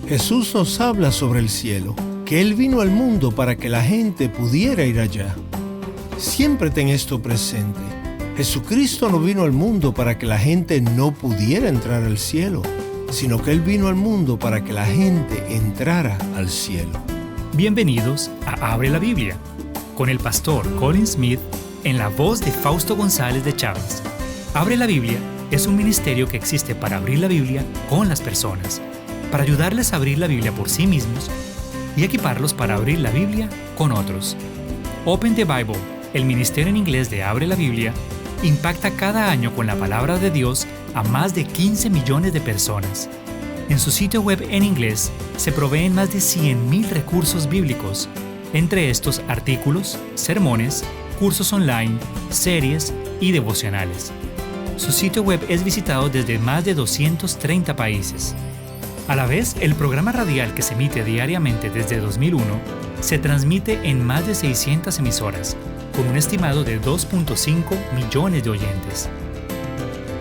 Jesús nos habla sobre el cielo, que Él vino al mundo para que la gente pudiera ir allá. Siempre ten esto presente. Jesucristo no vino al mundo para que la gente no pudiera entrar al cielo, sino que Él vino al mundo para que la gente entrara al cielo. Bienvenidos a Abre la Biblia, con el pastor Colin Smith en la voz de Fausto González de Chávez. Abre la Biblia es un ministerio que existe para abrir la Biblia con las personas, para ayudarles a abrir la Biblia por sí mismos y equiparlos para abrir la Biblia con otros. Open the Bible, el ministerio en inglés de Abre la Biblia, impacta cada año con la palabra de Dios a más de 15 millones de personas. En su sitio web en inglés se proveen más de 100,000 recursos bíblicos, entre estos artículos, sermones, cursos online, series y devocionales. Su sitio web es visitado desde más de 230 países. A la vez, el programa radial que se emite diariamente desde 2001 se transmite en más de 600 emisoras, con un estimado de 2.5 millones de oyentes.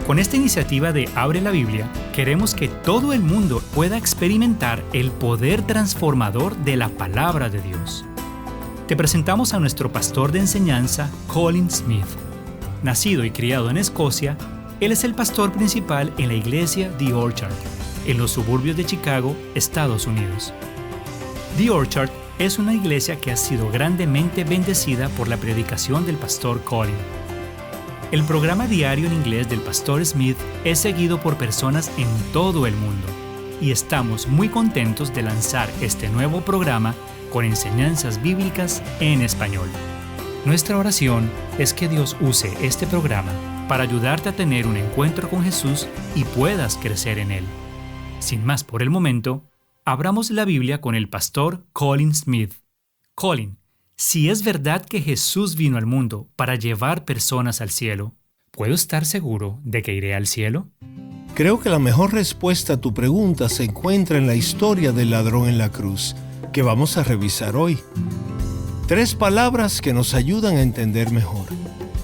Con esta iniciativa de Abre la Biblia, queremos que todo el mundo pueda experimentar el poder transformador de la palabra de Dios. Te presentamos a nuestro pastor de enseñanza, Colin Smith. Nacido y criado en Escocia, él es el pastor principal en la iglesia The Orchard, en los suburbios de Chicago, Estados Unidos. The Orchard es una iglesia que ha sido grandemente bendecida por la predicación del pastor Colin. El programa diario en inglés del pastor Smith es seguido por personas en todo el mundo, y estamos muy contentos de lanzar este nuevo programa con enseñanzas bíblicas en español. Nuestra oración es que Dios use este programa para ayudarte a tener un encuentro con Jesús y puedas crecer en Él. Sin más por el momento, abramos la Biblia con el pastor Colin Smith. Colin, si es verdad que Jesús vino al mundo para llevar personas al cielo, ¿puedo estar seguro de que iré al cielo? Creo que la mejor respuesta a tu pregunta se encuentra en la historia del ladrón en la cruz, que vamos a revisar hoy. 3 palabras que nos ayudan a entender mejor.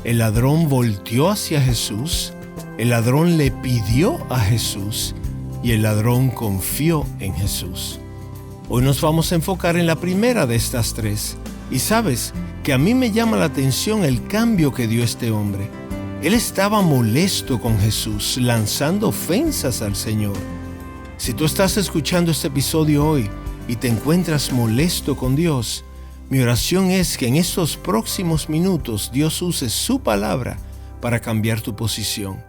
El ladrón volteó hacia Jesús, el ladrón le pidió a Jesús y el ladrón confió en Jesús. Hoy nos vamos a enfocar en la primera de estas 3. Y sabes que a mí me llama la atención el cambio que dio este hombre. Él estaba molesto con Jesús, lanzando ofensas al Señor. Si tú estás escuchando este episodio hoy y te encuentras molesto con Dios, mi oración es que en estos próximos minutos Dios use su palabra para cambiar tu posición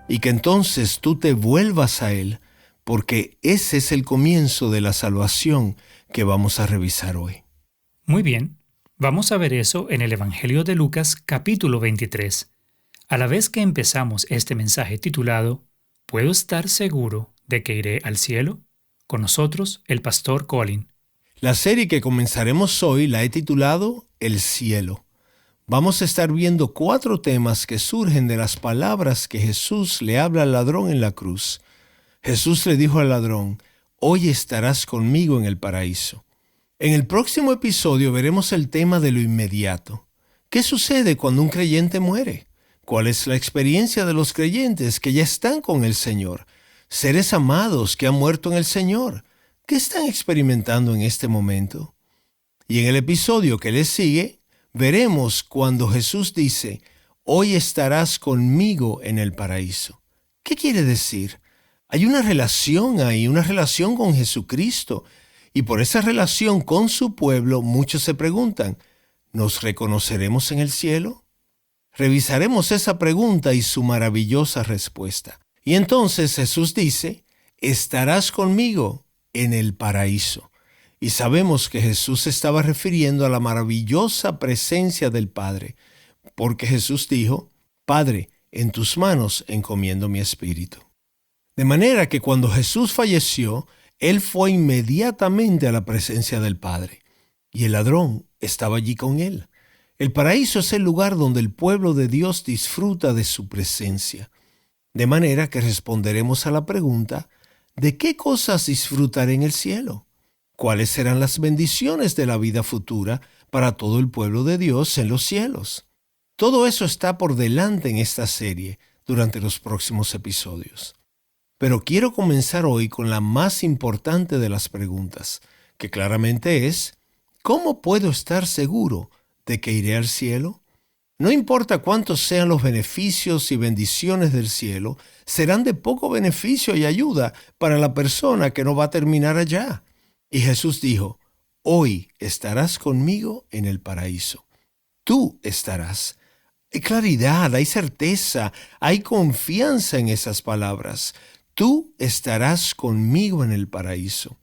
y que entonces tú te vuelvas a Él, porque ese es el comienzo de la salvación que vamos a revisar hoy. Muy bien, vamos a ver eso en el Evangelio de Lucas capítulo 23. A la vez que empezamos este mensaje titulado ¿Puedo estar seguro de que iré al cielo? Con nosotros, el pastor Colin. La serie que comenzaremos hoy la he titulado El cielo. Vamos a estar viendo 4 temas que surgen de las palabras que Jesús le habla al ladrón en la cruz. Jesús le dijo al ladrón, hoy estarás conmigo en el paraíso. En el próximo episodio veremos el tema de lo inmediato. ¿Qué sucede cuando un creyente muere? ¿Cuál es la experiencia de los creyentes que ya están con el Señor? Seres amados que han muerto en el Señor. ¿Qué están experimentando en este momento? Y en el episodio que le sigue, veremos cuando Jesús dice, hoy estarás conmigo en el paraíso. ¿Qué quiere decir? Hay una relación ahí, una relación con Jesucristo. Y por esa relación con su pueblo, muchos se preguntan, ¿nos reconoceremos en el cielo? Revisaremos esa pregunta y su maravillosa respuesta. Y entonces Jesús dice, estarás conmigo en el paraíso. Y sabemos que Jesús se estaba refiriendo a la maravillosa presencia del Padre, porque Jesús dijo, Padre, en tus manos encomiendo mi espíritu. De manera que cuando Jesús falleció, Él fue inmediatamente a la presencia del Padre, y el ladrón estaba allí con Él. El paraíso es el lugar donde el pueblo de Dios disfruta de su presencia. De manera que responderemos a la pregunta, ¿de qué cosas disfrutaré en el cielo? ¿Cuáles serán las bendiciones de la vida futura para todo el pueblo de Dios en los cielos? Todo eso está por delante en esta serie durante los próximos episodios. Pero quiero comenzar hoy con la más importante de las preguntas, que claramente es, ¿cómo puedo estar seguro de que iré al cielo? No importa cuántos sean los beneficios y bendiciones del cielo, serán de poco beneficio y ayuda para la persona que no va a terminar allá. Y Jesús dijo, hoy estarás conmigo en el paraíso. Tú estarás. Hay claridad, hay certeza, hay confianza en esas palabras. Tú estarás conmigo en el paraíso.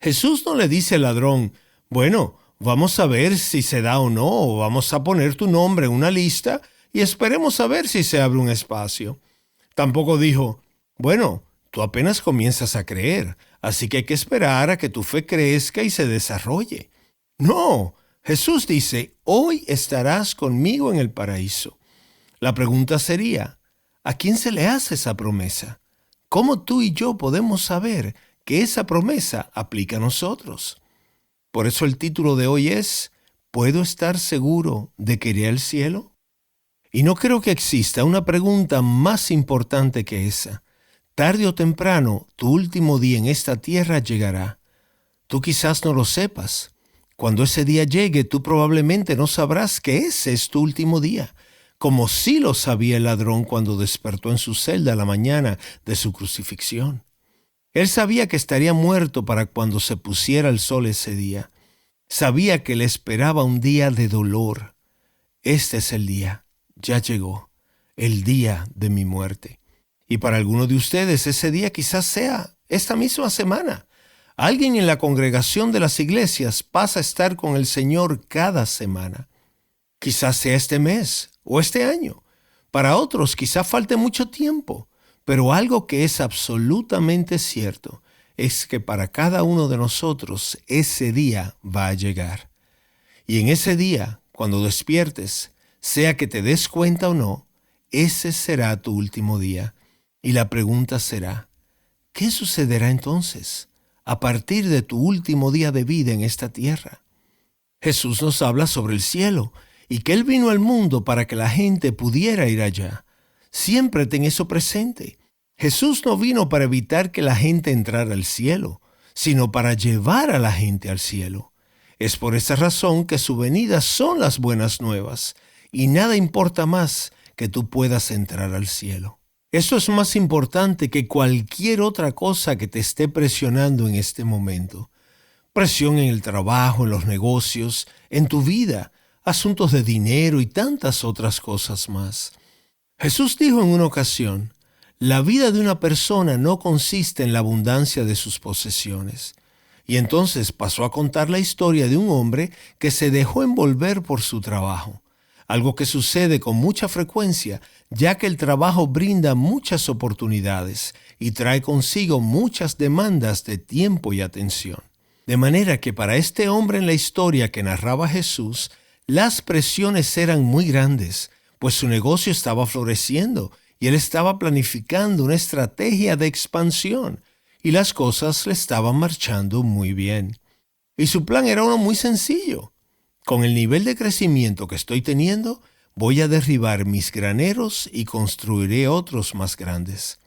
Jesús no le dice al ladrón, bueno, vamos a ver si se da o no, o vamos a poner tu nombre en una lista y esperemos a ver si se abre un espacio. Tampoco dijo, bueno, tú apenas comienzas a creer, así que hay que esperar a que tu fe crezca y se desarrolle. No, Jesús dice, hoy estarás conmigo en el paraíso. La pregunta sería, ¿a quién se le hace esa promesa? ¿Cómo tú y yo podemos saber que esa promesa aplica a nosotros? Por eso el título de hoy es, ¿puedo estar seguro de que iré al cielo? Y no creo que exista una pregunta más importante que esa. Tarde o temprano, tu último día en esta tierra llegará. Tú quizás no lo sepas. Cuando ese día llegue, tú probablemente no sabrás que ese es tu último día, como sí lo sabía el ladrón cuando despertó en su celda la mañana de su crucifixión. Él sabía que estaría muerto para cuando se pusiera el sol ese día. Sabía que le esperaba un día de dolor. Este es el día, ya llegó, el día de mi muerte. Y para algunos de ustedes ese día quizás sea esta misma semana. Alguien en la congregación de las iglesias pasa a estar con el Señor cada semana. Quizás sea este mes o este año. Para otros quizás falte mucho tiempo. Pero algo que es absolutamente cierto es que para cada uno de nosotros ese día va a llegar. Y en ese día, cuando despiertes, sea que te des cuenta o no, ese será tu último día. Y la pregunta será, ¿qué sucederá entonces a partir de tu último día de vida en esta tierra? Jesús nos habla sobre el cielo y que Él vino al mundo para que la gente pudiera ir allá. Siempre ten eso presente. Jesús no vino para evitar que la gente entrara al cielo, sino para llevar a la gente al cielo. Es por esa razón que su venida son las buenas nuevas, y nada importa más que tú puedas entrar al cielo. Eso es más importante que cualquier otra cosa que te esté presionando en este momento. Presión en el trabajo, en los negocios, en tu vida, asuntos de dinero y tantas otras cosas más. Jesús dijo en una ocasión, la vida de una persona no consiste en la abundancia de sus posesiones. Y entonces pasó a contar la historia de un hombre que se dejó envolver por su trabajo, algo que sucede con mucha frecuencia, ya que el trabajo brinda muchas oportunidades y trae consigo muchas demandas de tiempo y atención. De manera que para este hombre en la historia que narraba Jesús, las presiones eran muy grandes, pues su negocio estaba floreciendo y él estaba planificando una estrategia de expansión y las cosas le estaban marchando muy bien. Y su plan era uno muy sencillo. Con el nivel de crecimiento que estoy teniendo, voy a derribar mis graneros y construiré otros más grandes.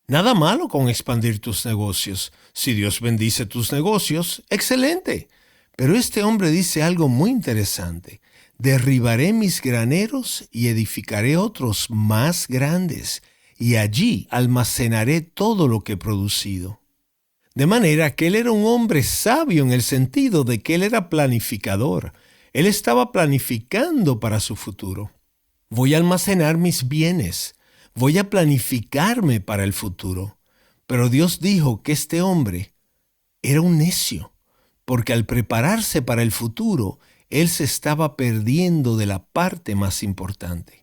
Nada malo con expandir tus negocios. Si Dios bendice tus negocios, excelente. Pero este hombre dice algo muy interesante. Derribaré mis graneros y edificaré otros más grandes, y allí almacenaré todo lo que he producido. De manera que él era un hombre sabio en el sentido de que él era planificador. Él estaba planificando para su futuro. Voy a almacenar mis bienes. Voy a planificarme para el futuro. Pero Dios dijo que este hombre era un necio, porque al prepararse para el futuro, él se estaba perdiendo de la parte más importante.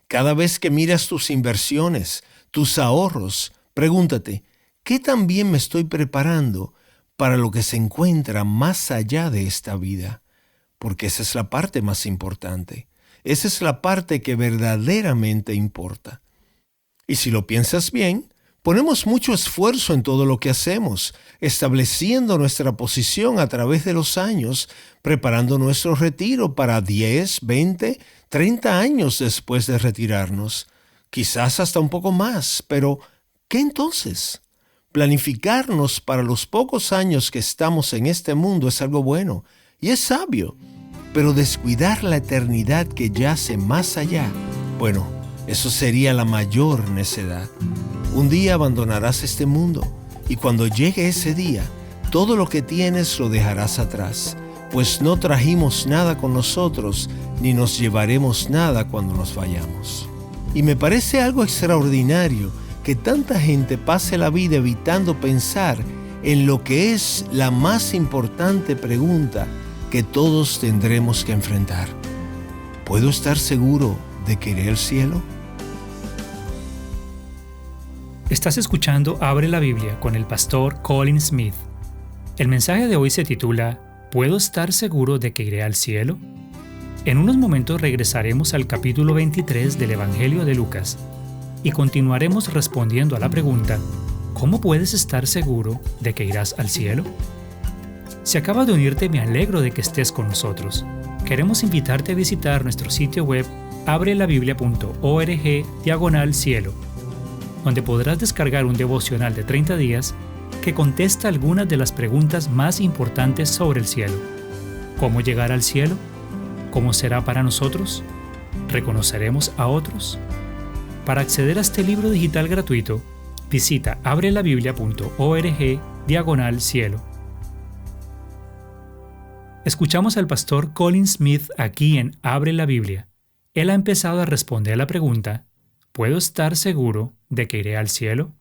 Cada vez que miras tus inversiones, tus ahorros, pregúntate, ¿qué tan bien me estoy preparando para lo que se encuentra más allá de esta vida? Porque esa es la parte más importante. Esa es la parte que verdaderamente importa. Y si lo piensas bien, ponemos mucho esfuerzo en todo lo que hacemos, estableciendo nuestra posición a través de los años, preparando nuestro retiro para 10, 20, 30 años después de retirarnos. Quizás hasta un poco más, pero ¿Qué entonces? Planificarnos para los pocos años que estamos en este mundo es algo bueno y es sabio, pero descuidar la eternidad que yace más allá, bueno, eso sería la mayor necedad. Un día abandonarás este mundo y cuando llegue ese día, todo lo que tienes lo dejarás atrás, pues no trajimos nada con nosotros ni nos llevaremos nada cuando nos vayamos. Y me parece algo extraordinario que tanta gente pase la vida evitando pensar en lo que es la más importante pregunta que todos tendremos que enfrentar. ¿Puedo estar seguro de que iré al cielo? Estás escuchando Abre la Biblia con el pastor Colin Smith. El mensaje de hoy se titula ¿Puedo estar seguro de que iré al cielo? En unos momentos regresaremos al capítulo 23 del Evangelio de Lucas y continuaremos respondiendo a la pregunta ¿cómo puedes estar seguro de que irás al cielo? Si acabas de unirte, me alegro de que estés con nosotros. Queremos invitarte a visitar nuestro sitio web abrelabiblia.org/cielo, donde podrás descargar un devocional de 30 días que contesta algunas de las preguntas más importantes sobre el cielo. ¿Cómo llegar al cielo? ¿Cómo será para nosotros? ¿Reconoceremos a otros? Para acceder a este libro digital gratuito, visita abrelabiblia.org/cielo. Escuchamos al pastor Colin Smith aquí en Abre la Biblia. Él ha empezado a responder a la pregunta, ¿puedo estar seguro de que iré al cielo?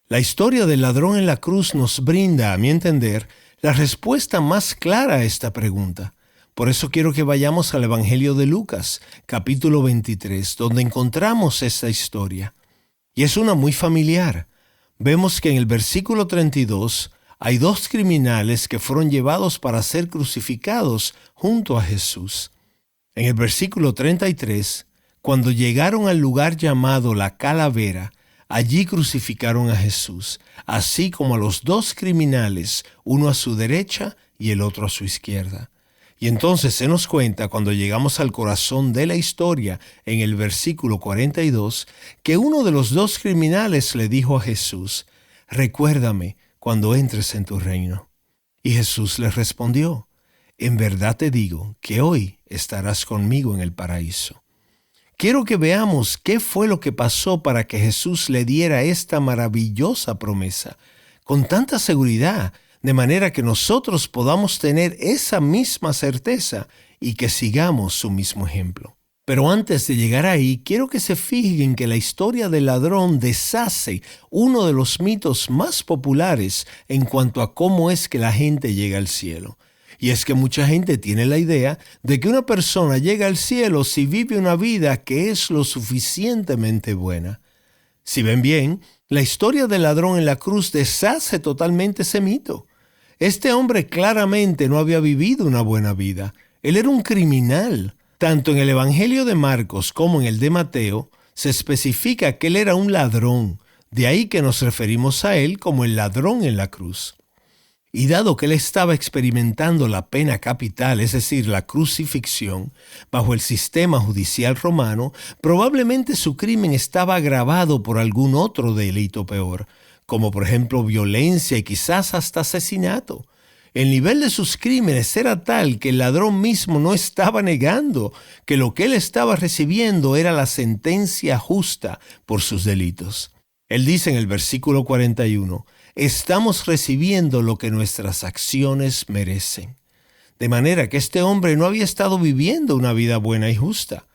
La historia del ladrón en la cruz nos brinda, a mi entender, la respuesta más clara a esta pregunta. Por eso quiero que vayamos al Evangelio de Lucas, capítulo 23, donde encontramos esta historia. Y es una muy familiar. Vemos que en el versículo 32 hay dos criminales que fueron llevados para ser crucificados junto a Jesús. En el versículo 33, cuando llegaron al lugar llamado la Calavera, allí crucificaron a Jesús, así como a los dos criminales, uno a su derecha y el otro a su izquierda. Y entonces se nos cuenta, cuando llegamos al corazón de la historia, en el versículo 42, que uno de los dos criminales le dijo a Jesús, «Recuérdame cuando entres en tu reino». Y Jesús le respondió, «En verdad te digo que hoy estarás conmigo en el paraíso». Quiero que veamos qué fue lo que pasó para que Jesús le diera esta maravillosa promesa, con tanta seguridad, de manera que nosotros podamos tener esa misma certeza y que sigamos su mismo ejemplo. Pero antes de llegar ahí, quiero que se fijen que la historia del ladrón deshace uno de los mitos más populares en cuanto a cómo es que la gente llega al cielo. Y es que mucha gente tiene la idea de que una persona llega al cielo si vive una vida que es lo suficientemente buena. Si ven bien, la historia del ladrón en la cruz deshace totalmente ese mito. Este hombre claramente no había vivido una buena vida. Él era un criminal. Tanto en el Evangelio de Marcos como en el de Mateo se especifica que él era un ladrón. De ahí que nos referimos a él como el ladrón en la cruz. Y dado que él estaba experimentando la pena capital, es decir, la crucifixión, bajo el sistema judicial romano, probablemente su crimen estaba agravado por algún otro delito peor, como por ejemplo violencia y quizás hasta asesinato. El nivel de sus crímenes era tal que el ladrón mismo no estaba negando que lo que él estaba recibiendo era la sentencia justa por sus delitos. Él dice en el versículo 41, «Estamos recibiendo lo que nuestras acciones merecen». De manera que este hombre no había estado viviendo una vida buena y justa.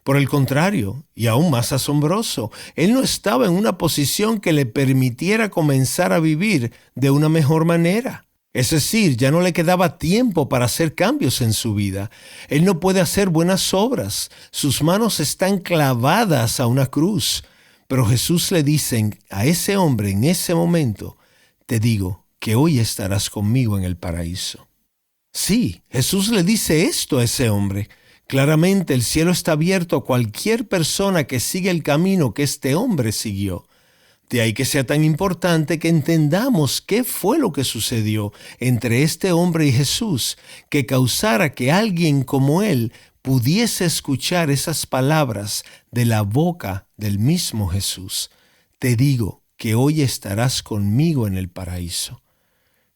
Por el contrario, y aún más asombroso, él no estaba en una posición que le permitiera comenzar a vivir de una mejor manera. Es decir, ya no le quedaba tiempo para hacer cambios en su vida. Él no puede hacer buenas obras. Sus manos están clavadas a una cruz. Pero Jesús le dice a ese hombre en ese momento, «Te digo que hoy estarás conmigo en el paraíso». Sí, Jesús le dice esto a ese hombre. Claramente el cielo está abierto a cualquier persona que siga el camino que este hombre siguió. De ahí que sea tan importante que entendamos qué fue lo que sucedió entre este hombre y Jesús, que causara que alguien como él pudiese escuchar esas palabras de la boca del mismo Jesús: te digo que hoy estarás conmigo en el paraíso.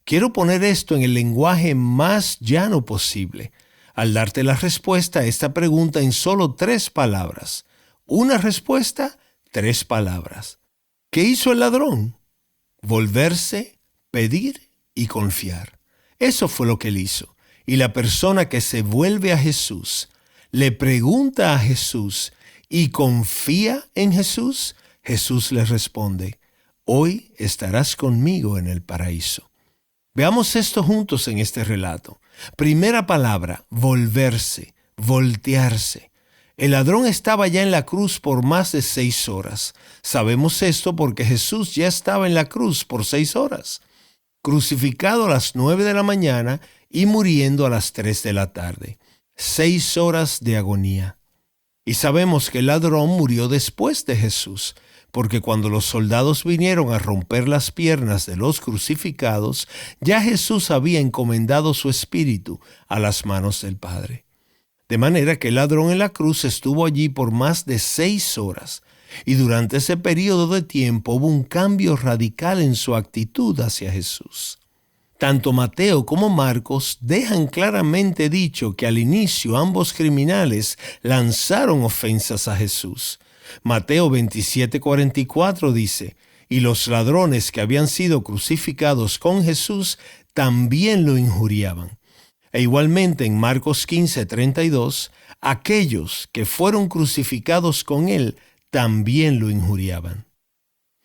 Quiero poner esto en el lenguaje más llano posible, al darte la respuesta a esta pregunta en solo 3 palabras. Una respuesta, 3 palabras. ¿Qué hizo el ladrón? Volverse, pedir y confiar. Eso fue lo que él hizo. Y la persona que se vuelve a Jesús, le pregunta a Jesús y confía en Jesús, Jesús le responde: hoy estarás conmigo en el paraíso. Veamos esto juntos en este relato. Primera palabra, volverse, voltearse. El ladrón estaba ya en la cruz por más de 6 horas. Sabemos esto porque Jesús ya estaba en la cruz por 6 horas, crucificado a las 9 de la mañana y muriendo a las 3 de la tarde. 6 horas de agonía. Y sabemos que el ladrón murió después de Jesús, porque cuando los soldados vinieron a romper las piernas de los crucificados, ya Jesús había encomendado su espíritu a las manos del Padre. De manera que el ladrón en la cruz estuvo allí por más de 6 horas, y durante ese periodo de tiempo hubo un cambio radical en su actitud hacia Jesús. Tanto Mateo como Marcos dejan claramente dicho que al inicio ambos criminales lanzaron ofensas a Jesús. Mateo 27:44 dice: y los ladrones que habían sido crucificados con Jesús también lo injuriaban. E igualmente en Marcos 15:32, aquellos que fueron crucificados con él también lo injuriaban.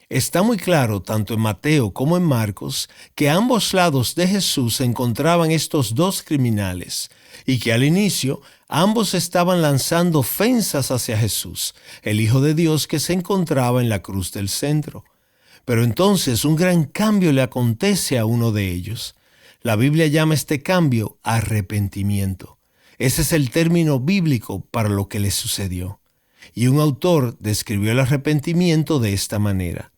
Está muy claro, tanto en Mateo como en Marcos, que a ambos lados de Jesús se encontraban estos 2 criminales, y que al inicio ambos estaban lanzando ofensas hacia Jesús, el Hijo de Dios que se encontraba en la cruz del centro. Pero entonces un gran cambio le acontece a uno de ellos. La Biblia llama este cambio arrepentimiento. Ese es el término bíblico para lo que le sucedió. Y un autor describió el arrepentimiento de esta manera: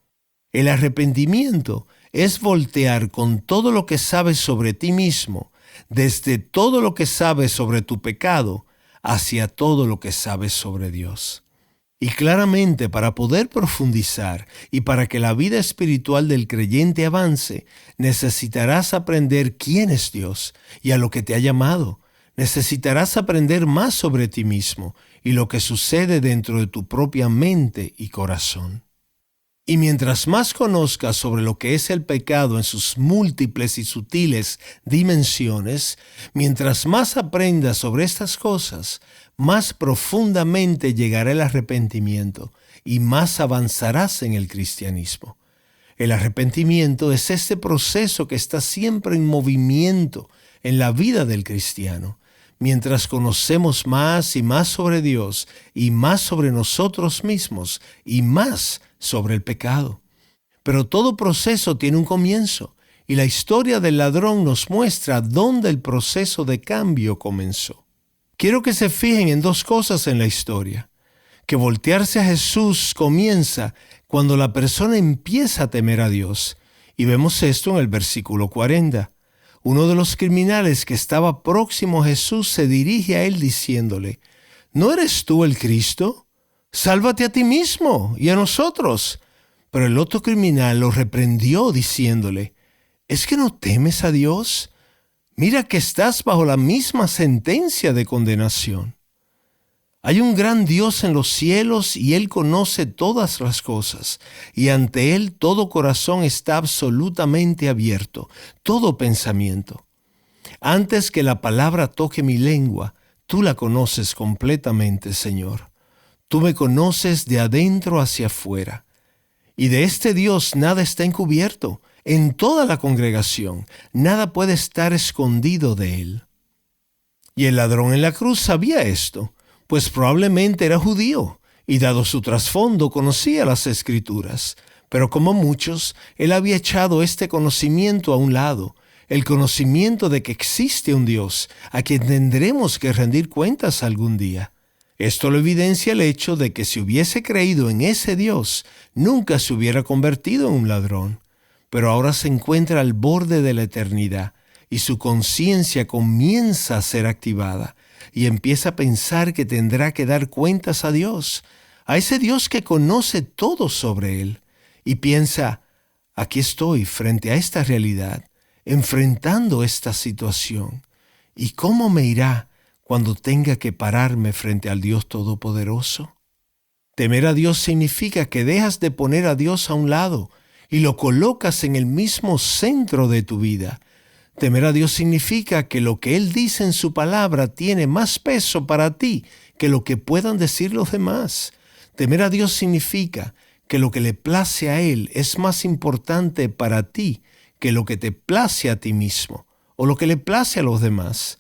el arrepentimiento es voltear con todo lo que sabes sobre ti mismo, desde todo lo que sabes sobre tu pecado, hacia todo lo que sabes sobre Dios. Y claramente, para poder profundizar y para que la vida espiritual del creyente avance, necesitarás aprender quién es Dios y a lo que te ha llamado. Necesitarás aprender más sobre ti mismo y lo que sucede dentro de tu propia mente y corazón. Y mientras más conozcas sobre lo que es el pecado en sus múltiples y sutiles dimensiones, mientras más aprendas sobre estas cosas, más profundamente llegará el arrepentimiento y más avanzarás en el cristianismo. El arrepentimiento es este proceso que está siempre en movimiento en la vida del cristiano. Mientras conocemos más y más sobre Dios y más sobre nosotros mismos y más sobre el pecado. Pero todo proceso tiene un comienzo, y la historia del ladrón nos muestra dónde el proceso de cambio comenzó. Quiero que se fijen en 2 cosas en la historia: que voltearse a Jesús comienza cuando la persona empieza a temer a Dios, y vemos esto en el versículo 40. Uno de los criminales que estaba próximo a Jesús se dirige a él diciéndole: ¿no eres tú el Cristo? Sálvate a ti mismo y a nosotros. Pero el otro criminal lo reprendió diciéndole: ¿es que no temes a Dios? Mira que estás bajo la misma sentencia de condenación. Hay un gran Dios en los cielos y Él conoce todas las cosas, y ante Él todo corazón está absolutamente abierto, todo pensamiento. Antes que la palabra toque mi lengua, tú la conoces completamente, Señor. Tú me conoces de adentro hacia afuera. Y de este Dios nada está encubierto. En toda la congregación, nada puede estar escondido de Él. Y el ladrón en la cruz sabía esto, pues probablemente era judío, y dado su trasfondo conocía las Escrituras. Pero como muchos, él había echado este conocimiento a un lado, el conocimiento de que existe un Dios, a quien tendremos que rendir cuentas algún día. Esto lo evidencia el hecho de que si hubiese creído en ese Dios, nunca se hubiera convertido en un ladrón. Pero ahora se encuentra al borde de la eternidad y su conciencia comienza a ser activada. y empieza a pensar que tendrá que dar cuentas a Dios, a ese Dios que conoce todo sobre él, y piensa, aquí estoy frente a esta realidad, enfrentando esta situación, ¿y cómo me irá cuando tenga que pararme frente al Dios Todopoderoso? Temer a Dios significa que dejas de poner a Dios a un lado y lo colocas en el mismo centro de tu vida. Temer a Dios significa que lo que Él dice en su palabra tiene más peso para ti que lo que puedan decir los demás. Temer a Dios significa que lo que le place a Él es más importante para ti que lo que te place a ti mismo o lo que le place a los demás.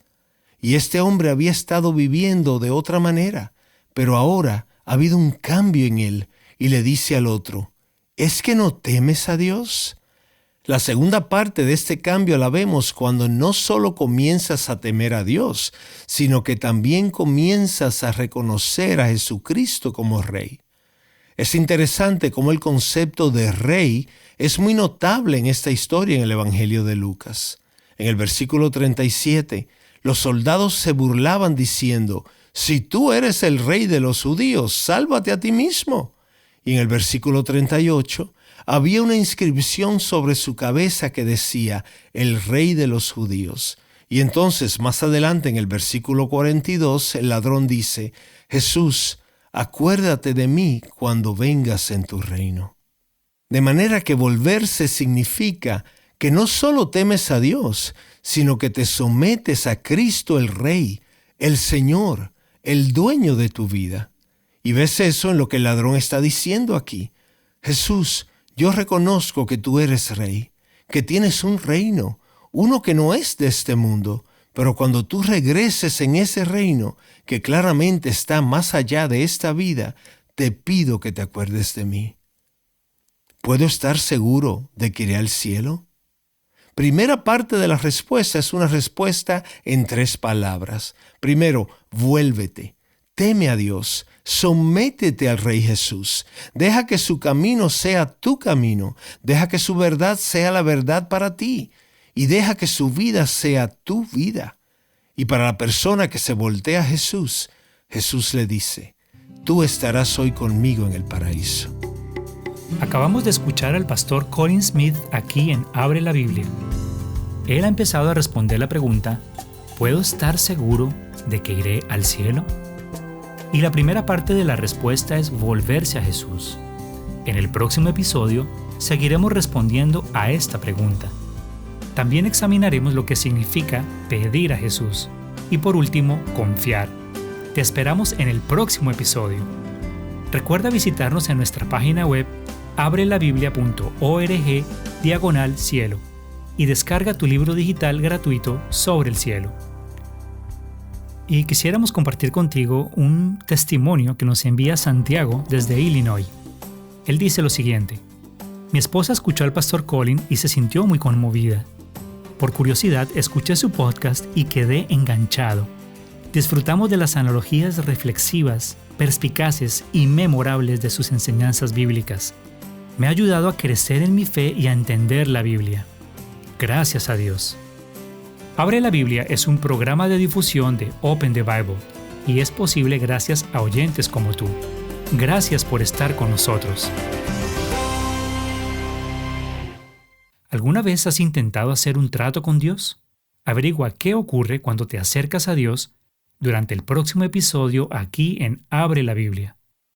Y este hombre había estado viviendo de otra manera, pero ahora ha habido un cambio en él y le dice al otro, ¿es que no temes a Dios? La segunda parte de este cambio la vemos cuando no solo comienzas a temer a Dios, sino que también comienzas a reconocer a Jesucristo como Rey. Es interesante cómo el concepto de Rey es muy notable en esta historia en el Evangelio de Lucas. En el versículo 37, los soldados se burlaban diciendo, si tú eres el rey de los judíos, sálvate a ti mismo. Y en el versículo 38, había una inscripción sobre su cabeza que decía, el rey de los judíos. Y entonces, más adelante en el versículo 42, el ladrón dice, Jesús, acuérdate de mí cuando vengas en tu reino. De manera que volverse significa que no solo temes a Dios, sino que te sometes a Cristo el Rey, el Señor, el dueño de tu vida. Y ves eso en lo que el ladrón está diciendo aquí. Jesús, yo reconozco que tú eres Rey, que tienes un reino, uno que no es de este mundo, pero cuando tú regreses en ese reino, que claramente está más allá de esta vida, te pido que te acuerdes de mí. ¿Puedo estar seguro de que iré al cielo? Primera parte de la respuesta es una respuesta en 3 palabras. Primero, vuélvete, teme a Dios, sométete al Rey Jesús, deja que su camino sea tu camino, deja que su verdad sea la verdad para ti y deja que su vida sea tu vida. Y para la persona que se voltea a Jesús, Jesús le dice, tú estarás hoy conmigo en el paraíso. Acabamos de escuchar al pastor Colin Smith aquí en Abre la Biblia. Él ha empezado a responder la pregunta, ¿puedo estar seguro de que iré al cielo? Y la primera parte de la respuesta es volverse a Jesús. En el próximo episodio seguiremos respondiendo a esta pregunta. También examinaremos lo que significa pedir a Jesús. Y por último, confiar. Te esperamos en el próximo episodio. Recuerda visitarnos en nuestra página web abrelabiblia.org/cielo y descarga tu libro digital gratuito sobre el cielo. Y quisiéramos compartir contigo un testimonio que nos envía Santiago desde Illinois. Él dice lo siguiente: mi esposa escuchó al pastor Colin y se sintió muy conmovida. Por curiosidad, escuché su podcast y quedé enganchado. Disfrutamos de las analogías reflexivas, perspicaces y memorables de sus enseñanzas bíblicas. Me ha ayudado a crecer en mi fe y a entender la Biblia. Gracias a Dios. Abre la Biblia es un programa de difusión de Open the Bible y es posible gracias a oyentes como tú. Gracias por estar con nosotros. ¿Alguna vez has intentado hacer un trato con Dios? Averigua qué ocurre cuando te acercas a Dios durante el próximo episodio aquí en Abre la Biblia.